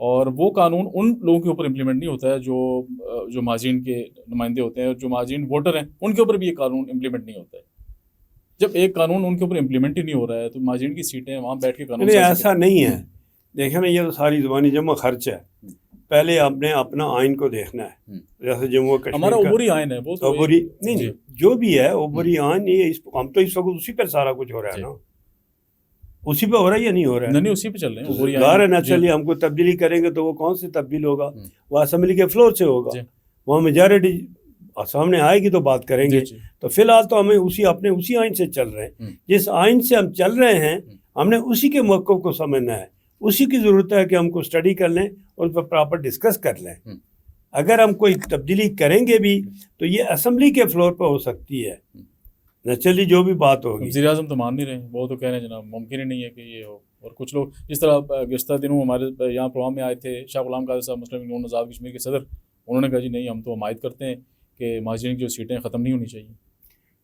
اور وہ قانون ان لوگوں کے اوپر امپلیمنٹ نہیں ہوتا ہے جو مہاجرین کے نمائندے ہوتے ہیں، اور جو مہاجرین ووٹر ہیں ان کے اوپر بھی یہ قانون امپلیمنٹ نہیں ہوتا ہے. جب ایک قانون ان کے اوپر امپلیمنٹ ہی نہیں ہو رہا ہے تو مہاجرین کی سیٹیں وہاں بیٹھ کے قانون ایسا نہیں ہے. دیکھیں نا، یہ تو ساری زبانی جمع خرچ ہے. پہلے آپ نے اپنا آئین کو دیکھنا ہے. جیسے جموں کشمیر ہمارا عبوری آئین ہے، وہ تو عبوری نہیں، جو بھی ہے عبوری آئین، یہ ہم تو اس وقت اسی پر سارا کچھ ہو رہا ہے نا. اسی پہ ہو رہا ہے یا نہیں ہو رہا ہے؟ نہیں، اسی پہ چل رہے ہیں. ظاہر ہے نیچرلی ہم کو تبدیلی کریں گے تو وہ کون سے تبدیل ہوگا؟ وہ اسمبلی کے فلور سے ہوگا. وہ میجارٹی سامنے آئے گی تو بات کریں گے. تو فی الحال تو ہمیں اسی آئین سے چل رہے ہیں. جس آئین سے ہم چل رہے ہیں ہم نے اسی کے موقف کو سمجھنا ہے. اسی کی ضرورت ہے کہ ہم کو اسٹڈی کر لیں اور اس پر پراپر ڈسکس کر لیں. اگر ہم کوئی تبدیلی کریں گے بھی تو یہ اسمبلی کے فلور پہ ہو سکتی ہے. نیچرلی جو بھی بات ہوگی. وزیر اعظم تو مان نہیں رہے، وہ تو کہہ رہے ہیں جناب ممکن ہی نہیں ہے کہ یہ ہو. اور کچھ لوگ جس طرح گزشتہ دنوں ہمارے یہاں پروگرام میں آئے تھے شاہ غلام قادر صاحب، مسلم لیگ آزاد کشمیر کے صدر، انہوں نے کہا جی نہیں، ہم تو حمایت کرتے ہیں کہ مہاجرین کی جو سیٹیں ختم نہیں ہونی چاہیے.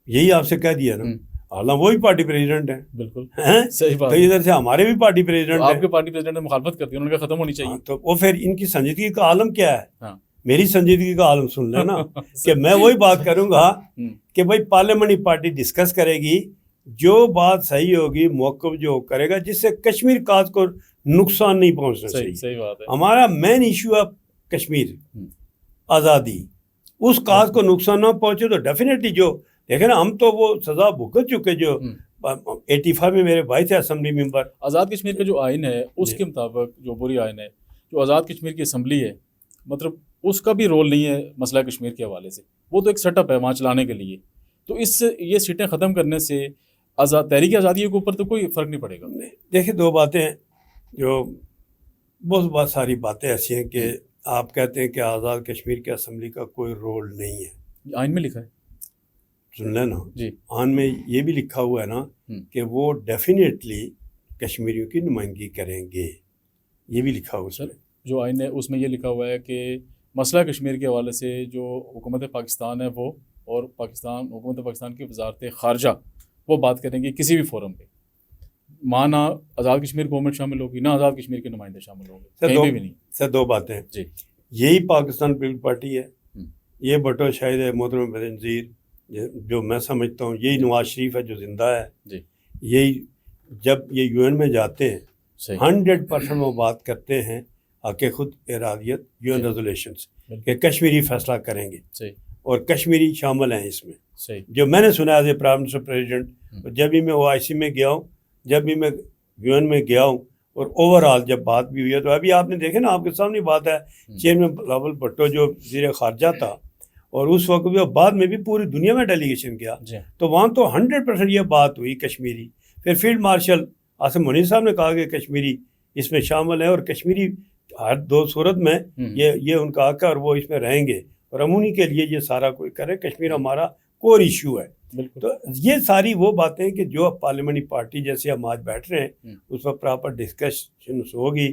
یہی آپ سے کہہ دیا نا، حالانکہ وہی پارٹی پریزیڈنٹ ہیں. بالکل صحیح بات. تو ادھر سے ہمارے بھی پارٹی پریزیڈنٹ ہیں. آپ کے پارٹی پریزیڈنٹ نے مخالفت کرتی ہے، انہوں نے کہا ختم ہونی چاہیے. تو وہ پھر ان کی سنجیدگی کا عالم کیا ہے؟ میری سنجیدگی کا عالم سن لینا کہ میں وہی بات کروں گا کہ بھائی پارلیمنٹری پارٹی ڈسکس کرے گی، جو بات صحیح ہوگی موقف جو کرے گا جس سے کشمیر کاز کو نقصان نہیں پہنچنا چاہیے. صحیح بات ہے. ہمارا مین ایشو ہے کشمیر آزادی. اس کاز کو نقصان نہ پہنچے تو ڈیفینیٹلی جو دیکھیں نا، ہم تو وہ سزا بھگت چکے. جو 85 میں میرے بھائی تھے اسمبلی ممبر. آزاد کشمیر کا جو آئین ہے اس کے مطابق جو بری آئین ہے، جو آزاد کشمیر کی اسمبلی ہے، مطلب اس کا بھی رول نہیں ہے مسئلہ کشمیر کے حوالے سے. وہ تو ایک سیٹ اپ ہے وہاں چلانے کے لیے. تو اس سے یہ سیٹیں ختم کرنے سے تحریک آزادی کے اوپر تو کوئی فرق نہیں پڑے گا. دیکھیں دو باتیں جو بہت ساری باتیں ایسی ہیں کہ آپ کہتے ہیں کہ آزاد کشمیر کی اسمبلی کا کوئی رول نہیں ہے. آئین میں لکھا ہے، سن لینا جی. آئین میں یہ بھی لکھا ہوا ہے نا کہ وہ ڈیفینیٹلی کشمیریوں کی نمائندگی کریں گے. یہ بھی لکھا ہوا ہے جو آئین ہے اس میں یہ لکھا ہوا ہے کہ مسئلہ کشمیر کے حوالے سے جو حکومت پاکستان ہے وہ اور حکومت پاکستان کی وزارت خارجہ وہ بات کریں گے کسی بھی فورم پہ. نہ آزاد کشمیر گورنمنٹ شامل ہوگی، نہ آزاد کشمیر کے نمائندے شامل ہوں گے، کہیں بھی نہیں. سر دو باتیں جی. یہی پاکستان پیپل پارٹی ہے، یہ بھٹو شاہد ہے محترم بینظیر جو میں سمجھتا ہوں، یہی نواز شریف ہے جو زندہ ہے جی. یہی جب یہ یو این میں جاتے ہیں 100% وہ بات کرتے ہیں کہ خود ارادیت یو این ریزولیشنس کہ کشمیری فیصلہ کریں گے اور کشمیری شامل ہیں اس میں. جو میں نے سنا ہے پرائم منسٹر پریزیڈنٹ، جب بھی میں او آئی سی میں گیا ہوں، جب بھی میں یو این میں گیا ہوں، اور اوور آل جب بات بھی ہوئی ہے تو ابھی آپ نے دیکھے نا، آپ کے سامنے بات ہے چیئرمین بلاول بھٹو جو وزیر خارجہ تھا، اور اس وقت بھی بعد میں بھی پوری دنیا میں ڈیلیگیشن کیا تو وہاں تو 100% یہ بات ہوئی کشمیری. پھر فیلڈ مارشل عاصم منیر صاحب نے کہا کہ کشمیری اس میں شامل ہے اور کشمیری ہر دو صورت میں یہ ان کا حق ہے اور وہ اس میں رہیں گے اور ہم انہیں کے لیے یہ سارا کوئی کرے. کشمیر ہمارا کور ایشو ہے. تو یہ ساری وہ باتیں کہ جو پارلیمنٹری پارٹی جیسے ہم آج بیٹھ رہے ہیں اس پر پراپر ڈسکشن ہوگی.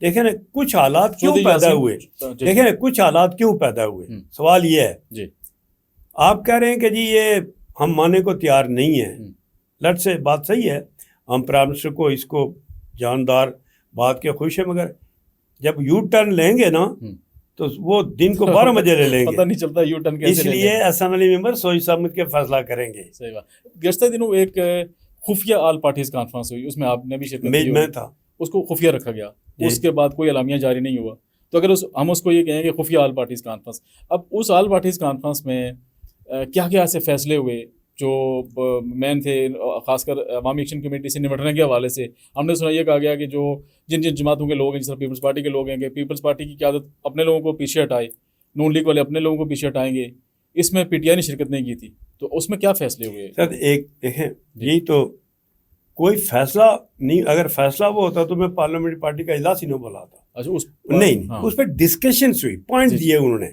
دیکھیں نا کچھ حالات کیوں پیدا ہوئے، دیکھیں نا کچھ حالات کیوں پیدا ہوئے. سوال یہ ہے آپ کہہ رہے ہیں کہ جی یہ ہم ماننے کو تیار نہیں ہیں. لٹ سے بات صحیح ہے، ہم پرائم منسٹر کو اس کو جاندار بات کے خوش ہیں، مگر جب یو ٹرن لیں گے نا تو وہ دن کو 12 بجے لے لیں گے، پتہ نہیں چلتا یو ٹرن کیسے. اس لیے اسمبلی ممبر سوچ سمجھ کے فیصلہ کریں گے. صحیح بات. گزشتہ دنوں ایک خفیہ آل پارٹیز کانفرنس ہوئی، اس میں آپ نے بھی شرکت کی، میں تھا. اس کو خفیہ رکھا گیا، اس کے بعد کوئی اعلامیہ جاری نہیں ہوا. تو اگر ہم اس کو یہ کہیں کہ خفیہ آل پارٹیز کانفرنس، اب اس آل پارٹیز کانفرنس میں کیا کیا ایسے فیصلے ہوئے جو مین تھے، خاص کر عوامی ایکشن کمیٹی سے نمٹنے کے حوالے سے ہم نے سنا یہ کہا گیا کہ جو جن جماعتوں کے لوگ ہیں، جس طرح پیپلز پارٹی کے لوگ ہیں، کہ پیپلز پارٹی کی قیادت اپنے لوگوں کو پیچھے ہٹائے، نون لیگ والے اپنے لوگوں کو پیچھے ہٹائیں گے. اس میں پی ٹی آئی نے شرکت نہیں کی تھی، تو اس میں کیا فیصلے ہوئے؟ سر ایک دیکھیں، یہی تو کوئی فیصلہ نہیں. اگر فیصلہ وہ ہوتا تو میں پارلیمنٹری پارٹی کا اجلاس ہی نہ بلاتا. نہیں، اس پہ ڈسکشنز ہوئی، پوائنٹ دیے انہوں نے.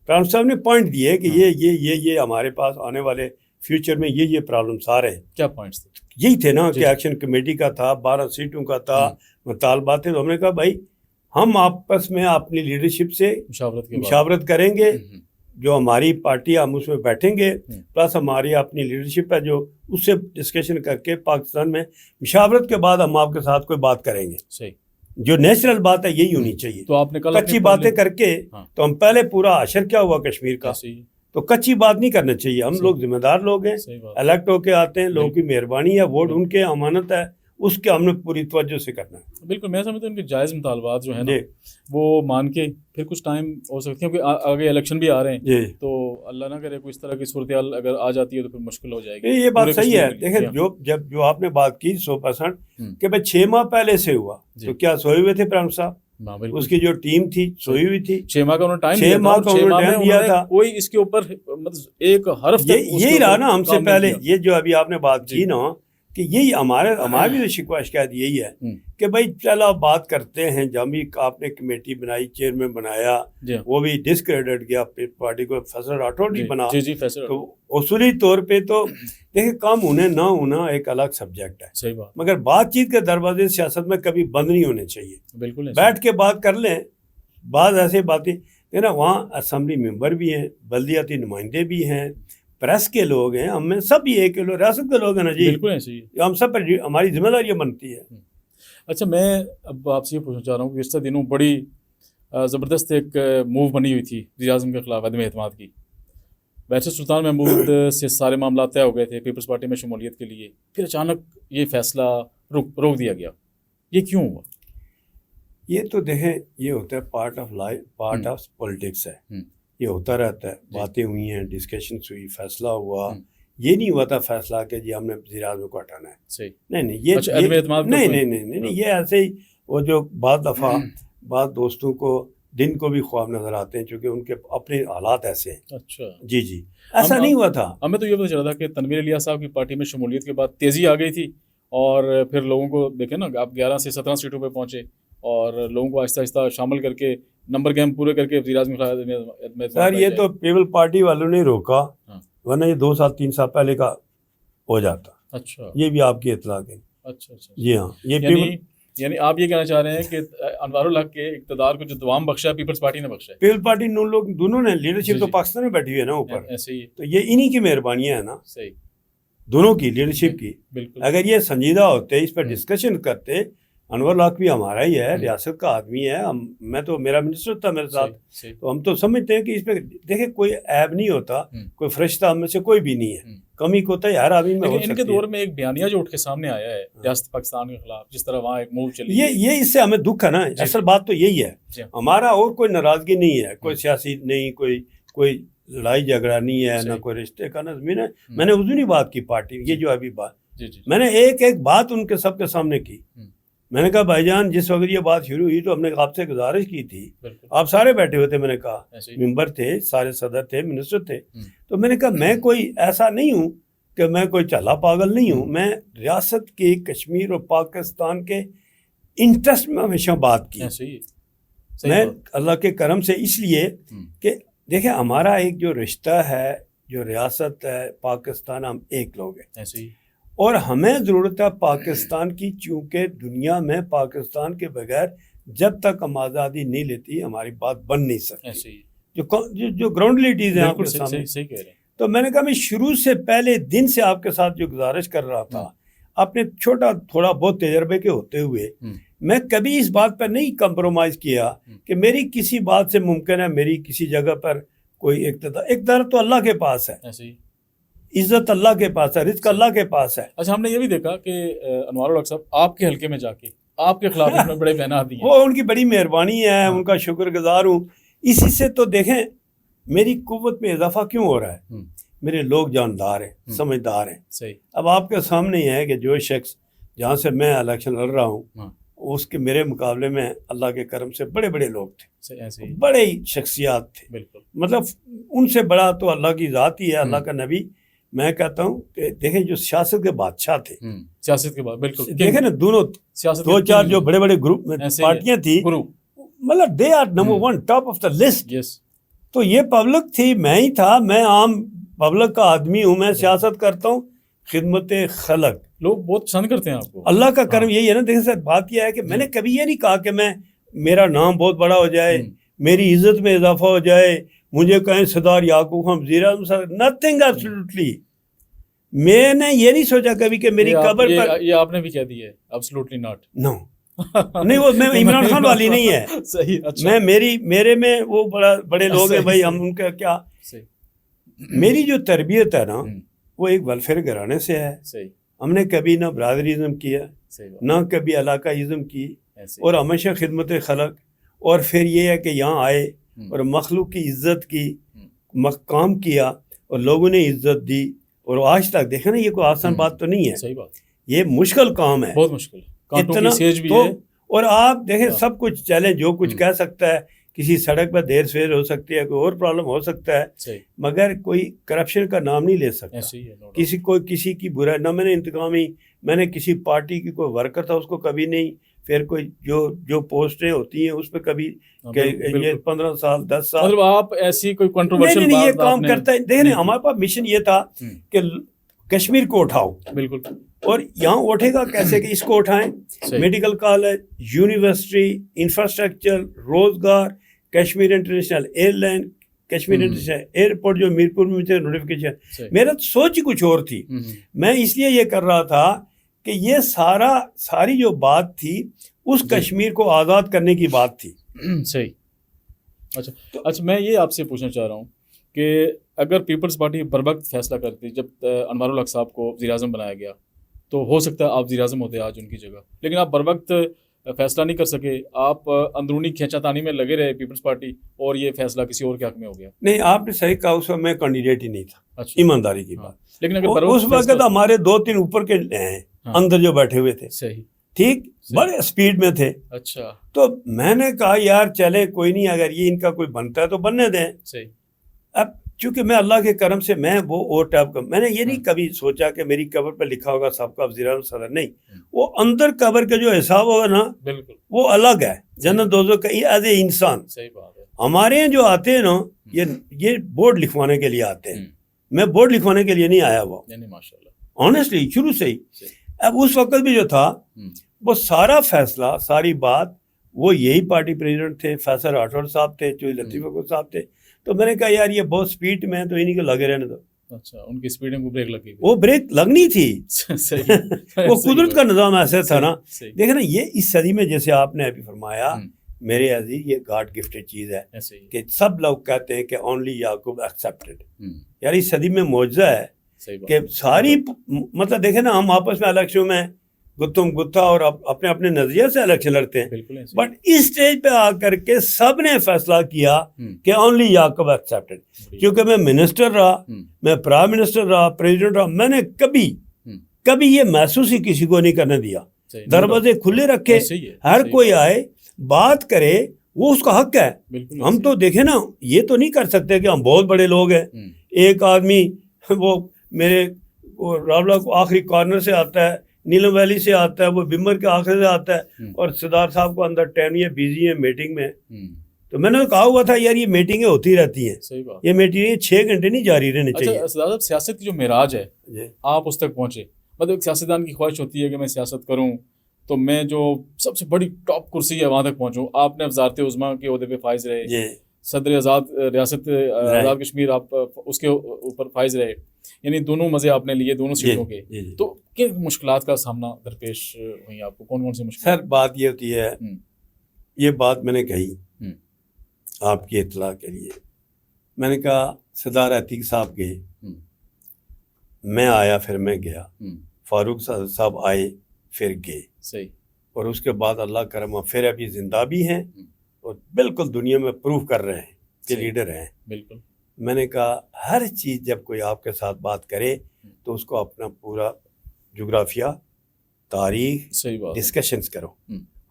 پرائم صاحب نے پوائنٹ دیے کہ یہ ہمارے پاس آنے والے فیوچر میں یہ پرابلمس آ رہے ہیں. کیا پوائنٹس تھے؟ یہی تھے نا کہ ایکشن کمیٹی کا تھا، 12 سیٹوں کا تھا، مطالبات تھے. تو ہم نے کہا بھائی ہم آپس میں اپنی لیڈرشپ سے مشاورت کریں گے، جو ہماری پارٹی ہم اس میں بیٹھیں گے، پلس ہماری اپنی لیڈرشپ ہے جو اس سے ڈسکشن کر کے پاکستان میں مشاورت کے بعد ہم آپ کے ساتھ کوئی بات کریں گے. صحیح. جو نیچرل بات ہے یہی ہونی چاہیے. تو آپ نے کل کچی باتیں کر کے تو ہم پہلے پورا حشر کیا ہوا کشمیر کا, تو کچی بات نہیں کرنا چاہیے. ہم لوگ ذمہ دار لوگ ہیں, الیکٹ ہو کے آتے ہیں, لوگوں کی مہربانی ہے, ووٹ ان کے امانت ہے, اس کے ہم نے پوری توجہ سے کرنا ہے. بالکل میں سمجھتا ہوں ان کے جائز مطالبات جو ہیں نا وہ مان کے پھر کچھ ٹائم ہو سکتی ہے کیونکہ آگے الیکشن بھی آ رہے ہیں, تو اللہ نہ کرے کوئی اس طرح کی صورتحال اگر آ جاتی ہے تو پھر مشکل ہو جائے گی. یہ بات صحیح ہے. دیکھیں جو آپ نے بات کی 100% کہ بھائی 6 ماہ پہلے سے ہوا تو کیا سوئے ہوئے تھے پرائم صاحب, اس کی جو ٹیم تھی سوئی ہوئی تھی. 6 ماہ کا انہوں نے ٹائم دیا تھا, کوئی اس کے اوپر مطلب ایک حرف یہی رہا نا ہم سے پہلے. یہ جو ابھی آپ نے بات کی نا کہ یہی ہماری بھی شکوہ شکایت یہی ہے کہ بھائی چلو آپ بات کرتے ہیں, جب بھی آپ نے کمیٹی بنائی, چیئرمین بنایا, وہ بھی ڈسکریڈٹ گیا, پارٹی کو فیصل راٹھور نہیں بنا. تو اصولی طور پہ تو دیکھیں کام ہونے نہ ہونا ایک الگ سبجیکٹ ہے, مگر بات چیت کے دروازے سیاست میں کبھی بند نہیں ہونے چاہیے. بالکل بیٹھ کے بات کر لیں. بعض ایسے باتیں نا وہاں اسمبلی ممبر بھی ہیں, بلدیاتی نمائندے بھی ہیں, پریس کے لوگ ہیں, ہم میں سب یہ ایک ریاست کے لوگ ہیں نا جی. بالکل ایسے ہی ہم سب پر ہماری ذمہ داریاں بنتی ہے. اچھا میں اب آپ سے یہ پوچھنا چاہ رہا ہوں کہ گزشتہ دنوں بڑی زبردست ایک موو بنی ہوئی تھی وزیر اعظم کے خلاف عدم اعتماد کی. بحث سلطان محمود سے سارے معاملات طے ہو گئے تھے پیپلز پارٹی میں شمولیت کے لیے, پھر اچانک یہ فیصلہ روک دیا گیا. یہ کیوں ہوا؟ یہ تو دیکھیں یہ ہوتا ہے part of life, part of politics ہے, یہ ہوتا رہتا ہے. باتیں ہوئی ہیں, ڈسکشنز ہوئی, فیصلہ ہوا. یہ نہیں ہوا تھا فیصلہ کہ جی ہم نے وزیر اعظم کو ہٹانا ہے. نہیں یہ ایسے ہی وہ جو بعض دفعہ بعض دوستوں کو دن کو بھی خواب نظر آتے ہیں چونکہ ان کے اپنے حالات ایسے ہیں. اچھا جی ایسا نہیں ہوا تھا. ہمیں تو یہ پتہ چلا تھا کہ تنویر الیاس صاحب کی پارٹی میں شمولیت کے بعد تیزی آ گئی تھی اور پھر لوگوں کو دیکھیں نا آپ 11 سے 17 سیٹوں پہ پہنچے اور لوگوں کو آہستہ آہستہ شامل کر کے نمبر گیم پورے کر کے وزیر اعظم. سر یہ تو پیپل پارٹی والوں نے روکا, ورنہ یہ 2 سال 3 سال پہلے کا ہو جاتا. اچھا یہ بھی آپ کی اطلاع ہے. اچھا جی ہاں. یعنی آپ یہ کہنا چاہ رہے ہیں کہ انوار الحق کے اقتدار کو جو دوام بخشا ہے پیپلز پارٹی نے بخشا ہے. پیپل پارٹی نون لوگ دونوں نے لیڈرشپ تو پاکستان میں بیٹھی ہوئی ہے نا اوپر, ایسے ہی تو یہ انہی کی مہربانیاں ہیں نا. صحیح دونوں کی لیڈرشپ کی. اگر یہ سنجیدہ ہوتے, اس پر ڈسکشن کرتے, انور الحق بھی ہمارا ہی ہے, ریاست کا آدمی ہے, میں تو میرا منسٹر تھا میرے ساتھ, تو ہم تو سمجھتے ہیں کہ اس پہ دیکھیں کوئی عیب نہیں ہوتا, کوئی فرشتہ ہم میں سے کوئی بھی نہیں ہے, کمی کوتا ہے ہر آدمی میں ہو سکتی ہے. ان کے دور میں ایک بیانیہ جو اٹھ کے سامنے آیا ہے ریاست پاکستان کے خلاف, جس طرح وہاں ایک موو چلی, یہ اس سے ہمیں دکھ ہے نا. اصل بات تو یہی ہے, ہمارا اور کوئی ناراضگی نہیں ہے, کوئی سیاسی نہیں, کوئی لڑائی جھگڑا نہیں ہے, نہ کوئی رشتے کا نظم ہے. میں نے حضوری بات کی پارٹی, یہ جو ابھی بات میں نے ایک بات ان کے سب کے سامنے کی. میں نے کہا بھائی جان جس وقت یہ بات شروع ہوئی تو ہم نے آپ سے گزارش کی تھی, آپ سارے بیٹھے ہوئے تھے, میں نے کہا ممبر تھے, سارے صدر تھے, منسٹر تھے, تو میں نے کہا میں کوئی ایسا نہیں ہوں کہ میں کوئی چلا پاگل نہیں ہوں, میں ریاست کے کشمیر اور پاکستان کے انٹرسٹ میں ہمیشہ بات کی. میں اللہ کے کرم سے اس لیے کہ دیکھیں ہمارا ایک جو رشتہ ہے, جو ریاست ہے پاکستان, ہم ایک لوگ ہیں اور ہمیں ضرورت ہے پاکستان کی, چونکہ دنیا میں پاکستان کے بغیر جب تک ہم آزادی نہیں لیتی ہماری بات بن نہیں سکتی. جو گراؤنڈ ریلیٹیز ہیں آپ کے سامنے, تو میں نے کہا میں شروع سے پہلے دن سے آپ کے ساتھ جو گزارش کر رہا تھا, اپنے چھوٹا تھوڑا بہت تجربے کے ہوتے ہوئے میں کبھی اس بات پر نہیں کمپرومائز کیا کہ میری کسی بات سے ممکن ہے میری کسی جگہ پر کوئی اقتدار تو اللہ کے پاس ہے, عزت اللہ کے پاس ہے, رزق اللہ کے پاس ہے. اچھا ہم نے یہ بھی دیکھا کہ انوار الحق صاحب آپ کے حلقے میں جا کے آپ کے خلاف میں بڑے بیانات دیے, وہ ان کی بڑی مہربانی ہے, ان کا شکر گزار ہوں. اسی سے تو دیکھیں میری قوت میں اضافہ کیوں ہو رہا ہے, میرے لوگ جاندار ہیں, سمجھدار ہیں. صحیح. اب آپ کے سامنے یہ ہے کہ جو شخص جہاں سے میں الیکشن لڑ رہا ہوں اس کے میرے مقابلے میں اللہ کے کرم سے بڑے بڑے لوگ تھے, بڑے شخصیات تھے. بالکل مطلب ان سے بڑا تو اللہ کی ذات ہی ہے, اللہ کا نبی. میں کہتا ہوں کہ دیکھیں جو سیاست کے بادشاہ تھے, سیاست کے بعد بالکل دیکھیں نا دونوں 2-4 جو بڑے بڑے گروپ پارٹیاں تھی, مطلب they are number 1 top of the list. تو یہ پبلک تھی, میں ہی تھا, میں عام پبلک کا آدمی ہوں, میں سیاست کرتا ہوں خدمت خلق. لوگ بہت پسند کرتے ہیں آپ کو. اللہ کا کرم یہی ہے نا. دیکھیں سر بات یہ ہے کہ میں نے کبھی یہ نہیں کہا کہ میرا نام بہت بڑا ہو جائے, میری عزت میں اضافہ ہو جائے, مجھے کہیں صدر یعقوب خان وزیر اعظم صاحب, نتھنگ ایبسلیوٹلی. میں نے یہ نہیں سوچا کبھی کہ میری قبر پر, یہ آپ نے بھی کہہ دی ہے ایبسلیوٹلی ناٹ. نو نہیں وہ میں عمران خان والی نہیں ہے. صحیح. اچھا. میرے میں وہ بڑے لوگ ہیں بھائی, ہم ان کا کیا. میری جو تربیت ہے نا وہ ایک ویلفیئر گھرانے سے ہے. ہم نے کبھی نہ برادریزم کیا, نہ کبھی علاقہ کی, اور ہمیشہ خدمت خلق. اور پھر یہ ہے کہ یہاں آئے اور مخلوق کی عزت کی, کام کیا اور لوگوں نے عزت دی, اور آج تک دیکھیں نا یہ کوئی آسان بات تو نہیں ہے. صحیح بات. یہ مشکل کام ہے, بہت مشکل. اتنا تو. اور آپ دیکھیں سب کچھ چلے, جو کچھ کہہ سکتا ہے, کسی سڑک پر دیر سویر ہو سکتی ہے, کوئی اور پرابلم ہو سکتا ہے, مگر کوئی کرپشن کا نام نہیں لے سکتا. کسی کی برا نہ, میں نے انتقامی, میں نے کسی پارٹی کی کوئی ورکر تھا اس کو کبھی نہیں, پھر کوئی جو پوسٹیں ہوتی ہیں اس پہ کبھی یہ 15 سال 10 سال, مطلب آپ ایسی کوئی کنٹروورشل نہیں یہ کام کرتا ہے. دیکھیں ہمارے پاس مشن یہ تھا کہ کشمیر کو اٹھاؤ. بالکل. اور یہاں اٹھے گا کیسے کہ اس کو اٹھائیں, میڈیکل کالج, یونیورسٹی, انفراسٹرکچر, روزگار, Kashmir international air line, Kashmir international airport جو میرپور میں تھے نوٹیفیکیشن. میرا سوچ ہی کچھ اور تھی. میں اس لیے یہ کر رہا تھا کہ یہ ساری جو بات تھی اس کشمیر کو آزاد کرنے کی بات تھی. صحیح. اچھا میں یہ آپ سے پوچھنا چاہ رہا ہوں کہ اگر پیپلز پارٹی بر وقت فیصلہ کرتی, جب انوار الحق صاحب کو وزیر اعظم بنایا گیا تو ہو سکتا ہے آپ وزیر اعظم ہوتے آج ان کی جگہ, لیکن آپ بر وقت فیصلہ نہیں کر سکے, آپ اندرونی کھینچا تانی میں لگے رہے پیپلز پارٹی, اور یہ فیصلہ کسی اور کے حق میں ہو گیا. نہیں آپ نے صحیح کہا, اس وقت میں کینڈیڈیٹ ہی نہیں تھا. ایمانداری کی بات. لیکن اگر اس وقت ہمارے 2-3 اوپر کے ہیں اندر جو بیٹھے ہوئے تھے. صحیح. ٹھیک, بڑے اسپیڈ میں تھے. اچھا. تو میں نے کہا یار چلے کوئی نہیں, اگر یہ ان کا کوئی بنتا ہے تو بننے دیں. صحیح. اب چونکہ میں اللہ کے کرم سے میں وہ اور ٹائپ کا, میں نے یہ نہیں کبھی سوچا کہ میری قبر پہ لکھا ہوگا سب کا وزیر اعظم صدر, نہیں. وہ اندر قبر کا جو حساب ہوگا نا بالکل وہ الگ ہے, جنت دوزخ کا ایز اے انسان. صحیح بات ہے. ہمارے یہاں جو آتے ہیں نا یہ بورڈ لکھوانے کے لیے آتے ہیں. میں بورڈ لکھوانے کے لیے نہیں آیا ہوا آنیسٹلی شروع سے ہی. اب اس وقت بھی جو تھا وہ سارا فیصلہ, ساری بات وہ یہی پارٹی پریزیڈنٹ تھے, فیصل راٹھور صاحب تھے, چوہی لطیف اکبر صاحب تھے. تو میں نے کہا یار یہ بہت سپیڈ میں ہے تو انہیں کو لگے رہنے دو. اچھا, ان کی سپیڈ میں بریک لگی, وہ بریک لگنی تھی. وہ قدرت کا نظام ایسا تھا نا. دیکھیں نا یہ اس صدی میں جیسے آپ نے ابھی فرمایا میرے عزیز, یہ گاڈ گفٹڈ چیز ہے کہ سب لوگ کہتے ہیں کہ اونلی یعقوب ایکسیپٹڈ. یار اس صدی میں معجزہ ہے کہ ساری مطلب دیکھیں نا, ہم آپس میں الیکشن میں گتم گتھا اور اپنے اپنے نظریے سے الیکشن لڑتے ہیں, بٹ اس سٹیج پہ آ کر کے سب نے فیصلہ کیا کہ اونلی یعقوب ایکسیپٹڈ. کیونکہ میں منسٹر رہا, میں پرائم منسٹر رہا, پریزیڈنٹ رہا, میں نے کبھی یہ محسوس ہی کسی کو نہیں کرنے دیا. دروازے کھلے رکھے, ہر کوئی آئے بات کرے, وہ اس کا حق ہے. ہم تو دیکھیں نا یہ تو نہیں کر سکتے کہ ہم بہت بڑے لوگ ہیں. ایک آدمی وہ میرے راولہ کو آخری کارنر سے آتا ہے, نیلم ویلی سے آتا ہے, وہ بمبر کے آخر سے آتا ہے, اور صدار صاحب کو اندر ٹائم یہ بیزی ہیں میٹنگ میں. تو میں نے کہا ہوا تھا یار یہ میٹنگیں ہوتی رہتی ہیں, یہ میٹنگیں 6 گھنٹے نہیں جاری رہنی چاہیے. اچھا صدار صاحب, سیاست کی جو معراج ہے آپ اس تک پہنچے, مطلب ایک سیاستدان کی خواہش ہوتی ہے کہ میں سیاست کروں تو میں جو سب سے بڑی ٹاپ کرسی ہے وہاں تک پہنچوں. آپ نے وزارت عظمیٰ کے عہدے پہ فائز رہے, صدر آزاد ریاست آزاد کشمیر آپ اس کے اوپر فائز رہے, یعنی دونوں مزے آپ نے لیے دونوں سیٹوں کے. تو کن مشکلات کا سامنا درپیش ہوئی آپ کو, کون کون سی مشکلات؟ سر بات یہ ہوتی ہے, یہ بات میں نے کہی آپ کی اطلاع کے لیے. میں نے کہا صدر عتیق صاحب گئے, میں آیا پھر میں گیا, فاروق صاحب آئے پھر گئے. صحیح. اور اس کے بعد اللہ کرم پھر ابھی زندہ بھی ہیں اور بالکل دنیا میں پروف کر رہے ہیں کہ لیڈر ہیں. بالکل. میں نے کہا ہر چیز جب کوئی آپ کے ساتھ بات کرے تو اس کو اپنا پورا جغرافیہ, تاریخ, ڈسکشنز کرو.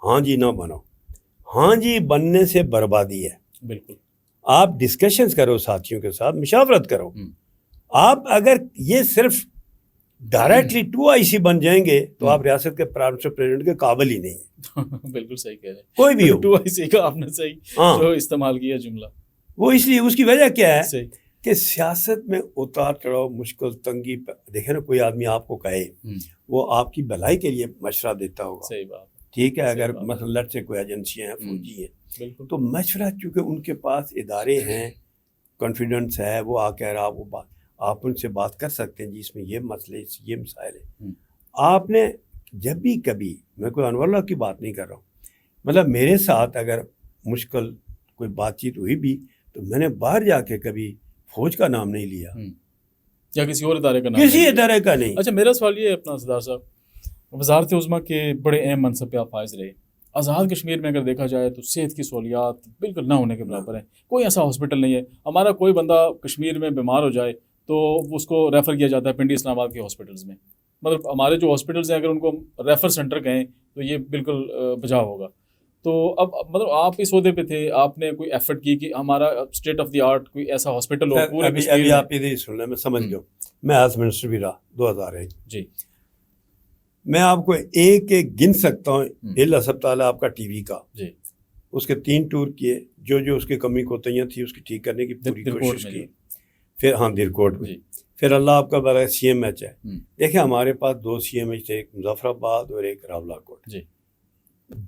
ہاں جی نہ بنو, ہاں جی بننے سے بربادی ہے. بالکل. آپ ڈسکشنز کرو ساتھیوں کے ساتھ, مشاورت کرو. آپ اگر یہ صرف ڈائریکٹلی 2IC بن جائیں گے تو آپ ریاست کے پرائم منسٹر پریزیڈنٹ کے قابل ہی نہیں ہیں. بالکل صحیح کہہ رہے ہیں, کوئی بھی ہو. 2IC کا آپ نے صحیح جو استعمال کیا جملہ, وہ اس لیے اس کی وجہ کیا ہے کہ سیاست میں اتار چڑھاؤ, مشکل, تنگی. دیکھیں نا کوئی آدمی آپ کو کہے وہ آپ کی بھلائی کے لیے مشورہ دیتا ہوگا. صحیح بات. ٹھیک ہے, اگر مثلا لٹ سے کوئی ایجنسیاں ہیں, فوجی ہیں, تو مشورہ چونکہ ان کے پاس ادارے ہیں, کانفیڈنس ہے, وہ آ کر آپ ان سے بات کر سکتے ہیں جی اس میں یہ مسئلے, یہ مسائل ہیں. آپ نے جب بھی کبھی میں کوئی انور اللہ کی بات نہیں کر رہا ہوں، مطلب میرے ساتھ اگر مشکل کوئی بات چیت ہوئی بھی تو میں نے باہر جا کے کبھی فوج کا نام نہیں لیا یا کسی اور ادارے کا نام، کسی ادارے کا نہیں۔ اچھا میرا سوال یہ ہے اپنا سردار صاحب، وزارت عظمیٰ کے بڑے اہم منصب پہ آپ فائز رہے، آزاد کشمیر میں اگر دیکھا جائے تو صحت کی سہولیات بالکل نہ ہونے کے برابر ہیں، کوئی ایسا ہاسپٹل نہیں ہے ہمارا، کوئی بندہ کشمیر میں بیمار ہو جائے تو اس کو ریفر کیا جاتا ہے پنڈی اسلام آباد کے ہاسپٹلز میں، مطلب ہمارے جو ہاسپٹلز ہیں اگر ان کو ریفر سینٹر کہیں تو یہ بالکل بجا ہوگا۔ تو اب مطلب آپ اس عہدے پہ تھے، آپ نے کوئی ایفرٹ کی کہ ہمارا اسٹیٹ آف دی آرٹ کوئی ایسا ہاسپٹل ہو پورے کشمیر ابھی میں؟ آپ ادھر سن لیں، میں سمجھ گیا، میں ایز منسٹر بھی رہا 2001۔ جی میں آپ کو ایک ایک گن سکتا ہوں، اللہ سب تعالیٰ آپ کا ٹی وی کا، جی اس کے 3 ٹور کیے، جو اس کی کمی کوتاہیاں تھیں اس کی ٹھیک کرنے کی پوری کوشش کی، پھر ہاں درکوٹ میں، پھر اللہ آپ کا بڑا سی ایم ایچ ہے۔ دیکھیں ہمارے پاس 2 سی ایم ایچ تھے، ایک مظفر آباد اور ایک راولا کوٹ۔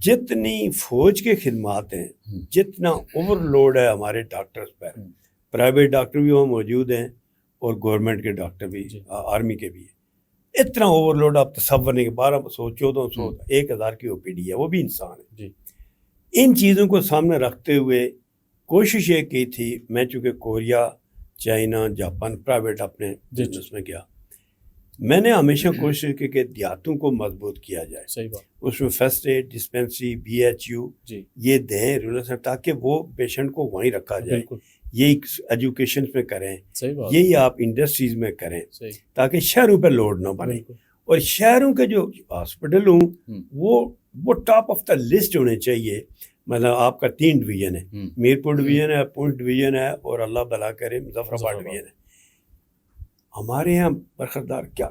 جتنی فوج کے خدمات ہیں، جتنا اوور لوڈ ہے ہمارے ڈاکٹرز پر، پرائیویٹ ڈاکٹر بھی وہاں موجود ہیں اور گورنمنٹ کے ڈاکٹر بھی، آرمی کے بھی ہیں، اتنا اوور لوڈ آپ تصور نہیں، 1200 1400 1000 کی او پی ڈی ہے، وہ بھی انسان ہے۔ ان چیزوں کو سامنے رکھتے ہوئے کوشش یہ کی تھی، میں چونکہ کوریا، چائنا، جاپان پرائیویٹ اپنے بزنس میں گیا، میں نے ہمیشہ کوشش کی کہ دیہاتوں کو مضبوط کیا جائے، صحیح بات، اس میں first aid dispensary, B H U یہ دیں رورل سے، تاکہ وہ پیشنٹ کو وہیں رکھا جائے، یہی ایجوکیشن میں کریں، یہی آپ انڈسٹریز میں کریں، تاکہ شہروں پہ لوڈ نہ بنے، اور شہروں کے جو ہاسپٹل ہوں وہ ٹاپ آف دا لسٹ ہونے چاہیے۔ مطلب آپ کا 3 ڈویژن ہے، میرپور ڈویژن ہے، پونچھ ڈویژن ہے، اور اللہ بھلا کرے مظفر آباد ڈویژن ہے۔ ہمارے یہاں برخردار کیا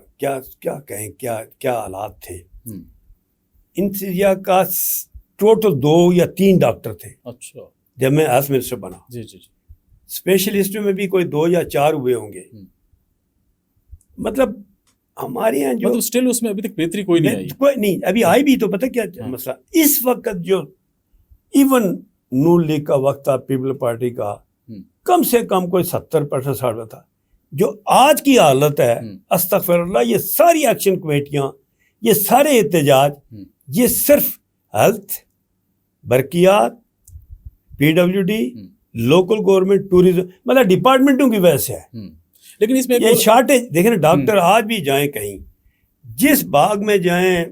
کہیں، کیا حالات تھے۔ انتظامیہ کا ٹوٹل 2 یا 3 ڈاکٹر تھے جب میں ایز منسٹر بنا، اسپیشلسٹ میں بھی کوئی 2 یا 4 ہوئے ہوں گے۔ مطلب ہمارے یہاں جو اسٹل اس میں ابھی تک بہتری کوئی نہیں، ابھی آئی بھی تو پتہ کیا مسئلہ اس وقت، جو ایون نون لیگ کا وقت تھا، پیپل پارٹی کا، کم سے کم کوئی 70% 60 تھا۔ جو آج کی حالت ہے، استغفر اللہ، یہ ساری ایکشن کمیٹیاں، یہ سارے احتجاج، یہ صرف ہیلتھ، برقیات، P W D, local government, tourism, مطلب ڈپارٹمنٹوں کی وجہ سے ہے۔ لیکن اس میں یہ شارٹیج دیکھیں نا، ڈاکٹر آج بھی جائیں کہیں، جس باغ میں جائیں،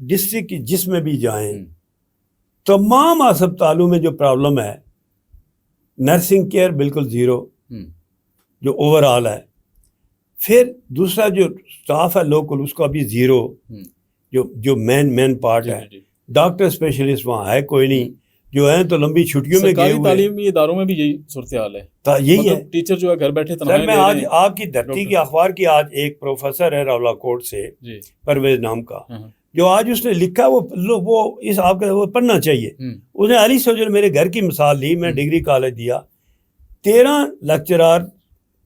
ڈسٹرکٹ کی جس میں بھی جائیں، تمام ہسپتالوں میں جو پرابلم ہے، نرسنگ کیئر بالکل زیرو جو اوور آل ہے، پھر دوسرا جو سٹاف ہے لوکل اس کا بھی زیرو، جو مین پارٹ ہے، ڈاکٹر اسپیشلسٹ وہاں ہے کوئی نہیں، جو ہیں تو لمبی چھٹیوں میں گئے ہوئے۔ تعلیمی اداروں میں بھی یہی صورتحال ہے، یہی ہے، ٹیچر جو ہے گھر بیٹھے سر۔ میں آج آپ کی دھرتی کی اخبار کی آج ایک پروفیسر ہے راولا کوٹ سے، پرویز نام کا، جو آج اس نے لکھا وہ اس آپ کا وہ پڑھنا چاہیے۔ اس نے علی سوجل میرے گھر کی مثال لی، میں ڈگری کالج دیا، 13 لیکچرار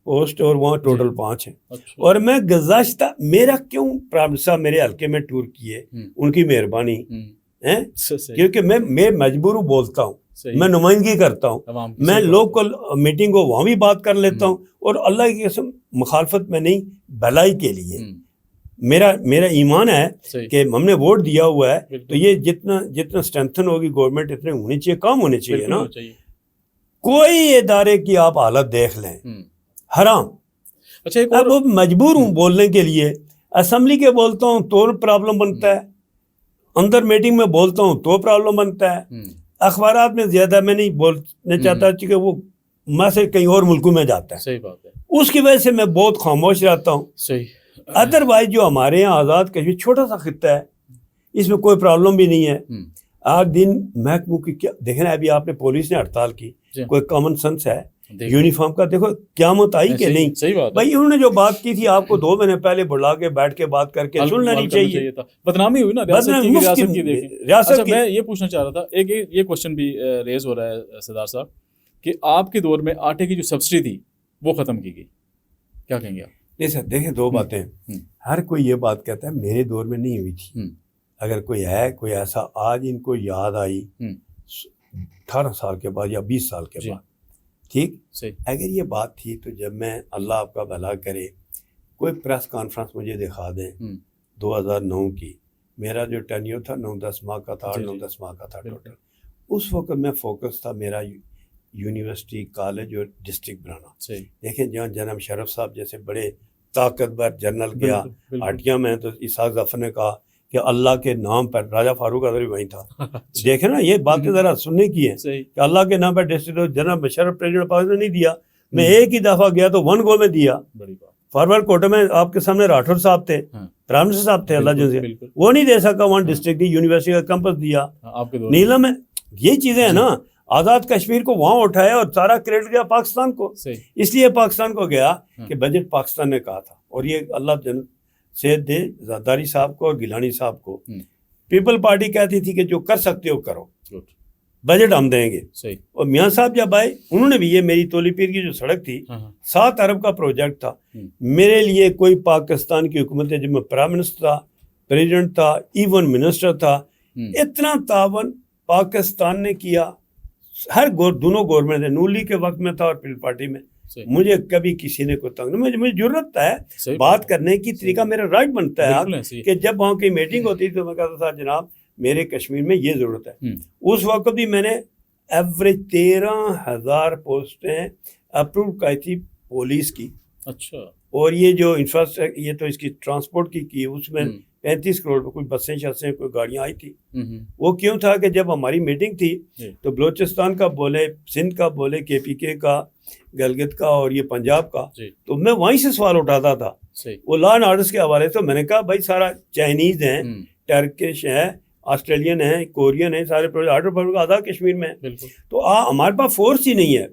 پوسٹ اور وہاں ٹوٹل 5 ہیں، اور میں گزشتہ میرا کیوں پرائم منسٹر میرے حلقے میں ٹور کیے، ان کی مہربانی ہے، کیونکہ میں مجبور ہوں، بولتا ہوں، میں نمائندگی کرتا ہوں، میں لوکل میٹنگ کو وہاں بھی بات کر لیتا ہوں، اور اللہ کی قسم مخالفت میں نہیں، بھلائی کے لیے میرا ایمان ہے کہ ہم نے ووٹ دیا ہوا ہے، تو یہ جتنا اسٹرینتھن ہوگی گورنمنٹ اتنے ہونی چاہیے، کام ہونے چاہیے نا۔ کوئی ادارے کی آپ حالت دیکھ لیں، حرام۔ اچھا ایک اور وہ مجبور ہوں بولنے کے لیے، اسمبلی کے بولتا ہوں تو پرابلم بنتا ہے، اندر میٹنگ میں بولتا ہوں تو پرابلم بنتا ہے، اخبارات میں زیادہ میں نہیں بولنا چاہتا کیونکہ وہ میسج کہیں اور ملکوں میں جاتا ہے، صحیح بات ہے، اس کی وجہ سے میں بہت خاموش رہتا ہوں۔ صحیح۔ ادر وائز جو ہمارے یہاں آزاد کشمیر چھوٹا سا خطہ ہے، اس میں کوئی پرابلم بھی نہیں ہے۔ آج دن محکموں کی کیا دیکھنا، ابھی آپ نے پولیس نے ہڑتال کی، کوئی کامن سینس ہے یونیفارم کا؟ دیکھو قیامت آئی کہ نہیں؟ بھائی انہوں نے جو بات کی تھی آپ کو 2 مہینے پہلے بلا کے بیٹھ کے بات کر کے سن لینی چاہیے۔ بدنامی ہوئی نا ریاست کی۔ ریاست میں یہ پوچھنا چاہ رہا تھا، ایک یہ کوشچن بھی ریز ہو رہا ہے سردار صاحب، کہ آپ کے دور میں آٹے کی جو سبسڈی تھی وہ ختم کی گئی، کیا کہیں گے آپ؟ نہیں سر، دیکھیں 2 باتیں، ہر کوئی یہ بات کہتا ہے میرے دور میں نہیں ہوئی تھی، اگر کوئی ہے کوئی ایسا آج ان کو یاد آئی 18 سال کے بعد یا 20 سال کے بعد، ٹھیک، اگر یہ بات تھی تو جب میں، اللہ آپ کا بھلا کرے، کوئی پریس کانفرنس مجھے دکھا دیں 2009 کی، میرا جو ٹینیور تھا 9-10 ماہ کا تھا، 9-10 ماہ کا تھا ٹوٹل. اس وقت میں فوکس تھا میرا یونیورسٹی، کالج اور ڈسٹرکٹ بنانا. دیکھیں جہاں جناب مشرف صاحب جیسے بڑے طاقتور جنرل گیا ہٹیا میں، تو اسحاق ظفر نے کہا کہ اللہ کے نام پر، راجہ فاروق اعظم وہیں تھا. دیکھیں نا یہ باتیں ذرا سننے کی ہیں کہ اللہ کے نام پر ڈسٹرکٹ جناب مشرف پریزیڈنٹ پاکستان نے نہیں دیا. میں ایک ہی دفعہ گیا تو 1 گو میں دیا. فارورڈ کوٹے میں آپ کے سامنے راٹھور صاحب تھے، پرائم منسٹر صاحب تھے اللہ جزیہ، وہ نہیں دے سکا. 1 ڈسٹرکٹ یونیورسٹی کا کیمپس دیا نیلم میں. یہ چیزیں ہیں نا، آزاد کشمیر کو وہاں اٹھایا اور سارا کریڈٹ گیا پاکستان کو. اس لیے پاکستان کو گیا کہ بجٹ پاکستان نے کہا تھا. اور یہ اللہ صحت دے زرداری صاحب کو اور گیلانی صاحب کو. پیپل پارٹی کہتی تھی کہ جو کر سکتے ہو کرو، بجٹ ہم دیں گے. اور میاں صاحب جب آئے انہوں نے بھی، یہ میری تولی پیر کی جو سڑک تھی 7 ارب کا پروجیکٹ تھا. میرے لیے کوئی پاکستان کی حکومت ہے جب میں پرائم منسٹر تھا، پریزیڈنٹ تھا، ایون منسٹر تھا، اتنا تعاون پاکستان نے کیا. ہر دونوں گورنمنٹ نے، نون لیگ کے وقت میں تھا اور پیپل پارٹی میں. مجھے کبھی کسی نے کوئی تنگ نہیں، مجھے ضرورت ہے بات کرنے کی، طریقہ میرا رائٹ بنتا ہے کہ جب وہاں کی میٹنگ ہوتی تو میں کہتا تھا جناب میرے کشمیر میں یہ ضرورت ہے. اس وقت بھی میں نے ایوریج 13,000 پوسٹیں اپروو کی تھی پولیس کی. اچھا. اور یہ جو انفراسٹرکچر، یہ تو اس کی ٹرانسپورٹ کی اس میں 35 کروڑ پہ کوئی بسیں شسیں کوئی گاڑیاں آئی تھی. وہ کیوں تھا کہ جب ہماری میٹنگ تھی تو بلوچستان کا بولے، سندھ کا بولے، KPK کا، گلگت کا اور یہ پنجاب کا، تو میں وہیں سے سوال اٹھاتا تھا. وہ لا اینڈ آرڈرز کے حوالے سے میں نے کہا بھائی سارا چائنیز ہیں، ٹرکش ہیں، آسٹریلین ہیں، کورین ہیں، سارے آرڈر آزاد کشمیر میں. تو ہمارے پاس فورس ہی نہیں ہے.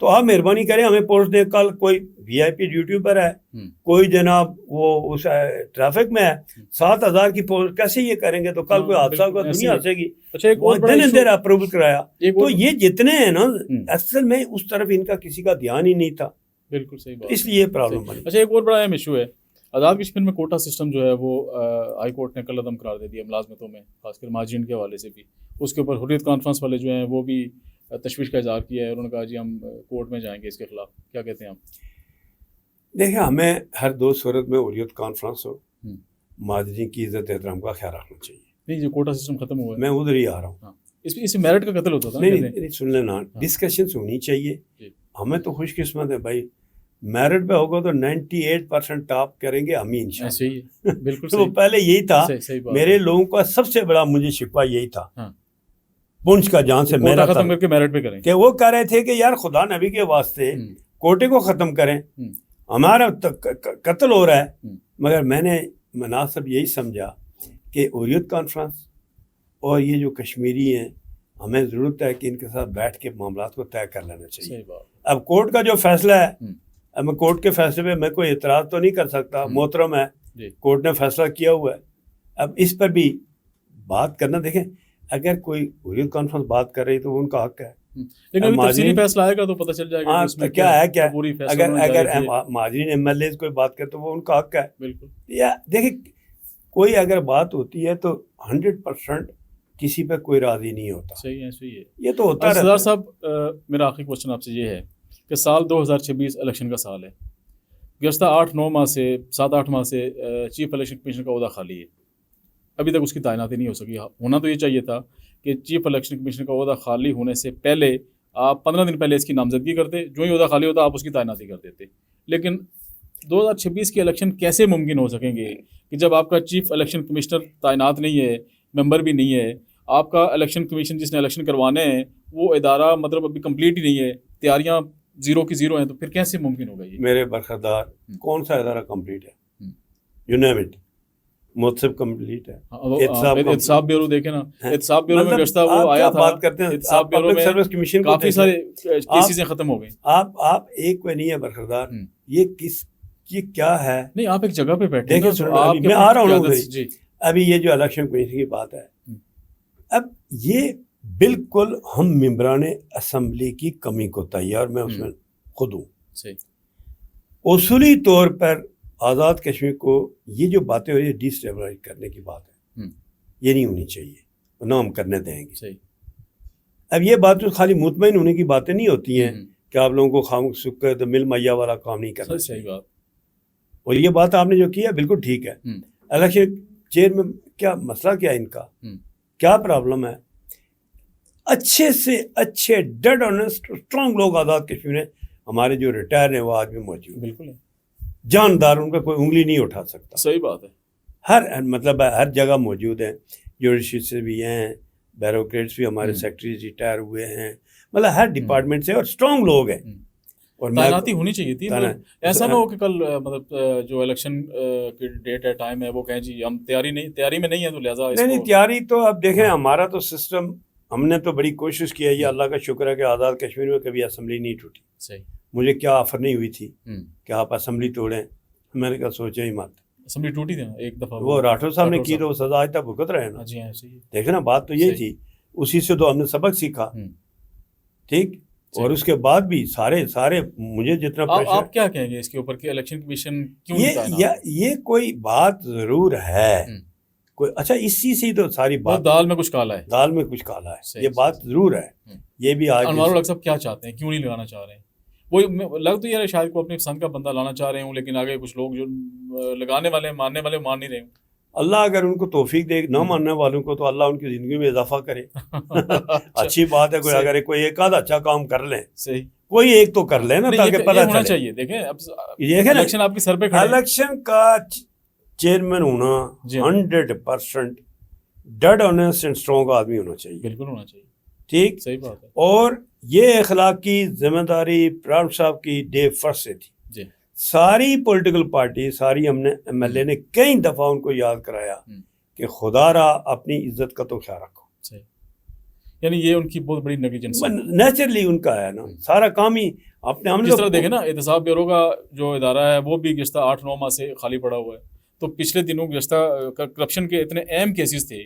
تو آپ مہربانی کریں ہمیں پوسٹ دیں. کل کوئی VIP ڈیوٹی پر ہے، کوئی جناب وہ اس ٹریفک میں ہے، 7,000 کی پوسٹ کیسے یہ کریں گے؟ تو کل کوئی حادثہ ہوگا، دنیا ہنسے گی. دن اپروول کرایا. تو یہ جتنے ہیں نا اصل میں اس طرف ان کا کسی کا دھیان ہی نہیں تھا. بالکل صحیح بات. اس لیے پرابلم بنی. اچھا ایک اور بڑا اہم ایشو ہے آزاد کشمیر میں، کوٹا سسٹم جو ہے وہ ہائی کورٹ نے کل عدم قرار دے دیا ملازمتوں میں، خاص کر مہاجرین کے حوالے سے بھی. اس کے اوپر حریت کانفرنس والے جو ہیں وہ بھی تشویش کا اظہار کیا ہے. انہوں نے کہا جی ہم کورٹ میں جائیں گے اس کے خلاف. کیا کہتے ہیں آپ؟ دیکھیں ہمیں ہر 2 صورت میں حریت کانفرنس ہو، مہاجرین کی عزت احترام کا خیال رکھنا چاہیے. نہیں جو کوٹا سسٹم ختم ہوا ہے میں ادھر ہی آ رہا ہوں. اس میرٹ کا قتل ہوتا تھا. نہیں سن لینا، ڈسکشنز ہونی چاہیے. ہمیں تو خوش قسمت ہے بھائی، میرٹ پہ ہوگا تو 98% ٹاپ کریں گے ہم ہی انشاءاللہ. بالکل تو پہلے یہی تھا. میرے لوگوں کا سب سے بڑا مجھے شکوہ یہی تھا پونچھ کا، جہاں سے میرا ختم کر کے میرٹ پہ کریں، کہ وہ کہہ رہے تھے کہ یار خدا نبی کے واسطے کوٹے کو ختم کریں، ہمارا قتل ہو رہا ہے. مگر میں نے مناسب یہی سمجھا کہ حریت کانفرنس اور یہ جو کشمیری ہیں ہمیں ضرورت ہے کہ ان کے ساتھ بیٹھ کے معاملات کو طے کر لینا چاہیے. اب کورٹ کا جو فیصلہ ہے، اب میں کورٹ کے فیصلے پہ میں کوئی اعتراض تو نہیں کر سکتا. محترم ہے، کورٹ نے فیصلہ کیا ہوا ہے. اب اس پر بھی بات کرنا، دیکھیں اگر کوئی حریت کانفرنس بات کر رہی تو وہ ان کا حق ہے، لیکن تفصیلی فیصلہ آئے گا تو پتہ چل جائے گا اس میں کیا ہے. کیا اگر مہاجرین MLAs کوئی بات کرے تو وہ ان کا حق ہے. بالکل. یا دیکھیں کوئی اگر بات ہوتی ہے تو 100% کسی پہ کوئی راضی نہیں ہوتا. صحیح ہے. یہ تو ہوتا ہے. سردار صاحب میرا آخری کوشچن آپ سے یہ ہے کہ سال 2026 الیکشن کا سال ہے. گزشتہ 8-9 ماہ سے 7-8 ماہ سے چیف الیکشن کمیشنر کا عہدہ خالی ہے. ابھی تک اس کی تعیناتی نہیں ہو سکی. ہونا تو یہ چاہیے تھا کہ چیف الیکشن کمیشنر کا عہدہ خالی ہونے سے پہلے آپ 15 دن پہلے اس کی نامزدگی کرتے، جو ہی عہدہ خالی ہوتا آپ اس کی تعیناتی کر دیتے. لیکن 2026 کے الیکشن کیسے ممکن ہو سکیں گے کہ جب آپ کا چیف الیکشن کمشنر تعینات نہیں ہے، ممبر بھی نہیں ہے، آپ کا الیکشن کمیشن جس نے الیکشن کروانے ہیں وہ ادارہ مطلب ابھی کمپلیٹ ہی نہیں ہے، تیاریاں 0 کی 0 ہیں، تو پھر کیسے ممکن ہوگا یہ؟ میرے برخدار کون سا ادارہ کمپلیٹ ہے؟ You name it. مہذب کمپلیٹ ہے. احتساب بیورو دیکھیں نا، احتساب بیورو میں گزشتہ وہ آیا تھا، بات کرتے ہیں احتساب بیورو میں سروس کمیشن کافی سارے کیسز ختم ہو گئے. آپ ایک کوئی نہیں ہے برخدار، یہ کیا ہے؟ نہیں آپ ایک جگہ پہ بیٹھے ہیں. میں آ رہا ہوں ابھی یہ جو الیکشن کمیشن کی بات ہے، اب یہ بالکل ہم ممبران اسمبلی کی کمی کو تیار، میں اس میں خود ہوں. اصولی طور پر آزاد کشمیر کو یہ جو باتیں ہو رہی ہے ڈی اسٹیبلائز کرنے کی بات ہے، یہ نہیں ہونی چاہیے، نہ ہم کرنے دیں گے. اب یہ بات تو خالی مطمئن ہونے کی باتیں نہیں ہوتی ہیں کہ آپ لوگوں کو خام سکھ تو مل میا والا کام نہیں کرنا چاہیے. اور یہ بات آپ نے جو کیا بالکل ٹھیک ہے. الیکشن چیئرمین کیا مسئلہ کیا ہے ان کا, کیا پرابلم ہے. اچھے سے اچھے ڈیڈ آنیسٹ اسٹرانگ لوگ آزاد کشمیر میں ہمارے جو ریٹائر ہیں وہ آج بھی موجود. بالکل جاندار, ان کا کوئی انگلی نہیں اٹھا سکتا. صحیح بات ہے. ہر جگہ موجود ہیں. جوڈیشری سے بھی ہیں, بیوروکریٹس بھی ہمارے سیکٹریز ریٹائر ہوئے ہیں, مطلب ہر ڈپارٹمنٹ سے, اور اسٹرانگ لوگ ہیں. اور تعیناتی ہونی چاہیے تھی. ایسا نہ ہو کہ کل مطلب جو الیکشن کی ڈیٹ ہے, ٹائم ہے, وہ کہیں جی ہم تیاری میں نہیں ہے تو لہٰذا نہیں. تیاری تو اب دیکھیں, ہمارا تو سسٹم, ہم نے تو بڑی کوشش کی ہے. یہ اللہ کا شکر ہے کہ آزاد کشمیر میں کبھی اسمبلی نہیں ٹوٹی. صحیح. مجھے کیا آفر نہیں ہوئی تھی کہ آپ اسمبلی توڑیں, میں نے کہا سوچا ہی مت. اسمبلی ٹوٹی تھی نا ایک دفعہ, وہ راٹھور صاحب نے کی تو وہ سزا آج تک بھگت رہے نا. جی ہاں, صحیح. دیکھیں نا, بات تو یہ تھی, اسی سے تو ہم نے سبق سیکھا. ٹھیک. اور اس کے بعد بھی سارے مجھے جتنا آپ کیا کہیں گے اس کے اوپر کہ الیکشن کمیشن کیوں یہ کوئی بات ضرور ہے کوئی. اچھا, اسی سے تو ساری بات, دال میں کچھ کالا ہے. دال میں کچھ کالا ہے, یہ بات ضرور ہے. یہ بھی آج انوار الحق صاحب کیا چاہتے ہیں, کیوں نہیں لگانا چاہ رہے ہیں؟ وہ لگ تو یہ ہے شاید کو اپنی پسند کا بندہ لانا چاہ رہے ہوں, لیکن آگے کچھ لوگ جو لگانے والے ماننے والے مان نہیں رہے ہوں. اللہ اگر ان کو توفیق دے, نہ ماننے والوں کو تو اللہ ان کی زندگی میں اضافہ کرے. اچھی بات ہے, کوئی ایک آدھا اچھا کام کر لیں. صحیح. کوئی ایک تو کر لیں نا, تاکہ پتہ ہونا چاہیے. دیکھیں الیکشن آپ کے سر پہ کھڑا ہے, الیکشن کا چیئرمین ہونا 100% ڈیڈ آنیسٹ اینڈ اسٹرانگ آدمی ہونا چاہیے. بالکل ہونا چاہیے. ٹھیک. صحیح بات ہے. اور یہ اخلاقی ذمہ داری پرام صاحب کی ڈے فرسٹ سے تھی. ساری پولیٹیکل پارٹی, ساری ہم نے ایم ایل اے نے کئی دفعہ ان کو یاد کرایا کہ خدا را اپنی عزت کا تو خیال رکھو. یعنی یہ ان کی بہت بڑی نیگلیجنس ہے. نیچرلی ان کا ہے نا, سارا کام ہی اپنے. ہم جس طرح دیکھیں نا, احتساب بیورو کا جو ادارہ ہے وہ بھی گزشتہ 8-9 ماہ سے خالی پڑا ہوا ہے. تو پچھلے دنوں گزشتہ کرپشن کے اتنے اہم کیسز تھے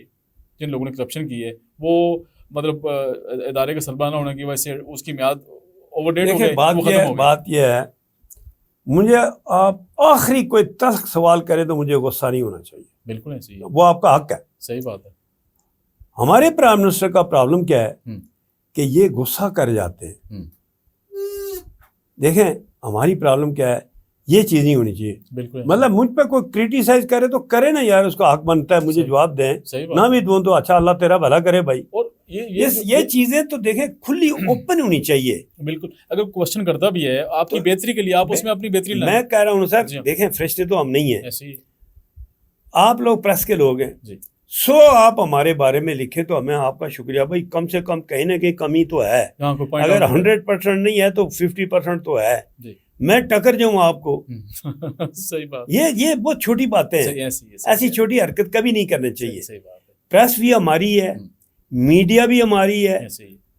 جن لوگوں نے کرپشن کی ہے, وہ مطلب ادارے کے سربراہ نہ ہونے کی وجہ سے اس کی میعاد اوور ڈیٹ ہو گئی. بات یہ ہے, مجھے آپ آخری کوئی تلخ سوال کرے تو مجھے غصہ نہیں ہونا چاہیے. بالکل ایسے ہی, وہ آپ کا حق ہے. صحیح بات ہے. ہمارے پرائم منسٹر کا پرابلم کیا ہے کہ یہ غصہ کر جاتے ہیں. دیکھیں ہماری پرابلم کیا ہے, یہ چیز نہیں ہونی چاہیے. بالکل. مطلب مجھ پہ کوئی کرٹیسائز کرے تو کرے نا یار, اس کا حق بنتا ہے, مجھے جواب دیں. نہ بھی دوں تو اچھا, اللہ تیرا بھلا کرے بھائی. اور یہ چیزیں تو دیکھیں کھلی اوپن ہونی چاہیے. بالکل. اگر کوشچن کرتا بھی ہے آپ کی بہتری کے لیے, آپ اس میں اپنی بہتری لائیں. میں کہہ رہا ہوں سر, دیکھیں فرشتے تو ہم نہیں ہیں, آپ لوگ پریس کے لوگ ہیں. آپ ہمارے بارے میں لکھیں تو ہمیں آپ کا شکریہ بھائی. کم سے کم کہیں نہ کہیں کمی تو ہے. اگر 100% نہیں ہے تو 50% تو ہے. میں ٹکر جاؤں آپ کو. صحیح بات. یہ بہت چھوٹی باتیں ہیں, ایسی چھوٹی حرکت کبھی نہیں کرنی چاہیے. پریس بھی ہماری ہے, میڈیا بھی ہماری ہے.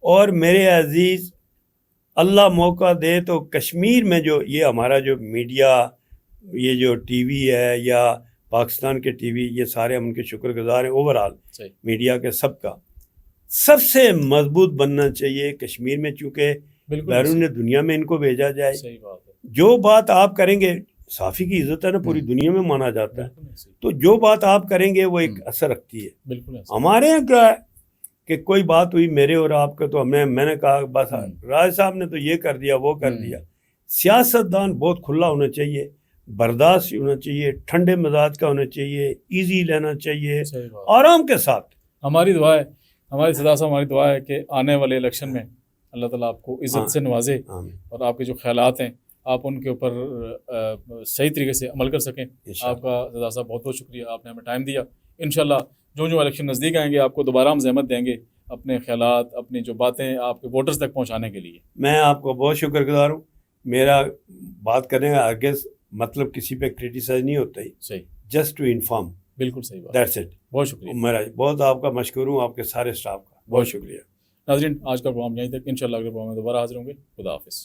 اور میرے عزیز, اللہ موقع دے تو کشمیر میں جو یہ ہمارا جو میڈیا, یہ جو ٹی وی ہے یا پاکستان کے ٹی وی, یہ سارے ہم ان کے شکر گزار ہیں. اوور آل میڈیا کے سب کا سب سے مضبوط بننا چاہیے کشمیر میں, چونکہ بیرون دنیا میں ان کو بھیجا جائے. جو بات آپ کریں گے, صحافی کی عزت ہے نا, پوری دنیا میں مانا جاتا ہے, تو جو بات آپ کریں گے وہ ایک اثر رکھتی ہے. ہمارے یہاں کیا ہے کہ کوئی بات ہوئی میرے اور آپ کا, تو میں نے کہا بس راج صاحب نے تو یہ کر دیا وہ کر دیا. سیاستدان بہت کھلا ہونا چاہیے, برداشت ہونا چاہیے, ٹھنڈے مزاج کا ہونا چاہیے, ایزی لینا چاہیے, آرام کے ساتھ. ہماری دعا ہے, ہماری صدا صاحب ہماری دعا ہے کہ آنے والے الیکشن میں اللہ تعالیٰ آپ کو عزت سے نوازے, اور آپ کے جو خیالات ہیں آپ ان کے اوپر صحیح طریقے سے عمل کر سکیں. آپ کا صدا صاحب بہت بہت شکریہ, آپ نے ہمیں ٹائم دیا. انشاءاللہ جو الیکشن نزدیک آئیں گے آپ کو دوبارہ ہم زحمت دیں گے اپنے خیالات, اپنی جو باتیں آپ کے ووٹرز تک پہنچانے کے لیے. میں آپ کو بہت شکر گزار ہوں. میرا بات کرنے کا ہرگز مطلب کسی پہ کرٹیسائز نہیں ہوتا ہی. صحیح. Just to inform. بالکل صحیح بات. That's it. بہت شکریہ. میرا بہت آپ کا مشکور ہوں, آپ کے سارے اسٹاف کا بہت شکریہ. ناظرین, آج کا پروگرام یہیں تک. انشاءاللہ اگلے پروگرام میں دوبارہ حاضر ہوں گے. خدا حافظ.